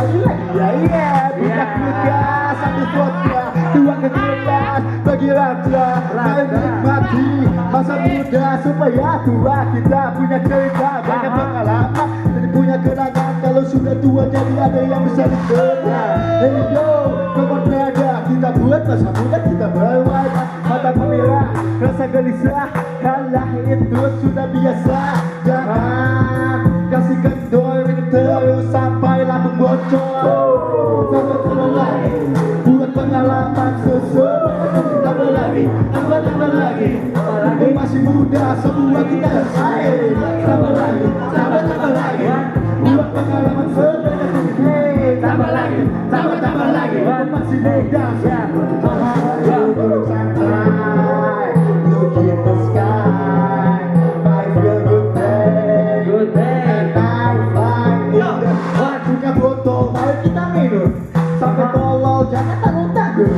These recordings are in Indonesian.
lagi ya iya punya gas satu vodka dua ke gelas bagi raja main nikmati masa muda supaya tua kita punya cerita banyak pengalaman jadi punya kenangan kalau sudah tua jadi ada yang bisa dikenal. Hey yo nomor berada kita buat masa muda kita berwarna mata pemirah rasa gelisah kalah itu sudah biasa jangan kasih kendor terus sampai lambung bocor tambah lagi buat pengalaman tambah lagi tambah lagi masih muda semua kita selesai tambah lagi tambah lagi buat pengalaman tambah lagi tambah lagi masih muda santai look in the sky I feel good day and I find punya botol mari kita minum sampai tolol jangan tanggung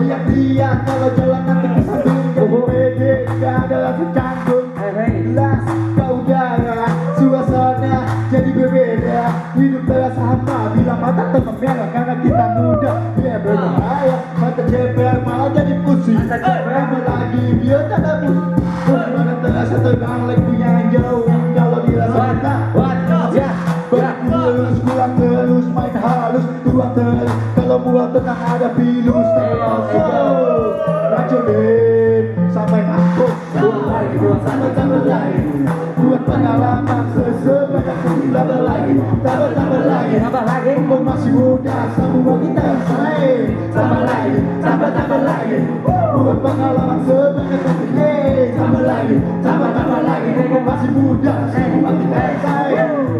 lihat kalau jalan nanti kesandung jadi pede gak ada lagu canggung gelas ke udara suasana jadi berbeda hidup terasa hampa bila mata teman merah karena kita muda biar berbahaya mata ceper malah jadi pusing tambah lagi biar tak ada pusing mana terasa terbang like punya yang jauh kalau dirasa kita terus pulang terus main halus tua terus kalau buat tenang ada pilus racunin sampai mampus tambah lagi buat pengalaman sesebanyak tambah lagi umur masih muda semua kita selesai tambah lagi buat pengalaman sebanyak tambah lagi umur masih muda semua kita selesai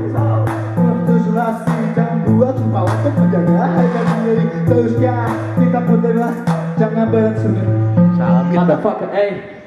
jangan buat cuma untuk menjaga harga diri terus ya kita putarlah jangan berhenti Motherfucker,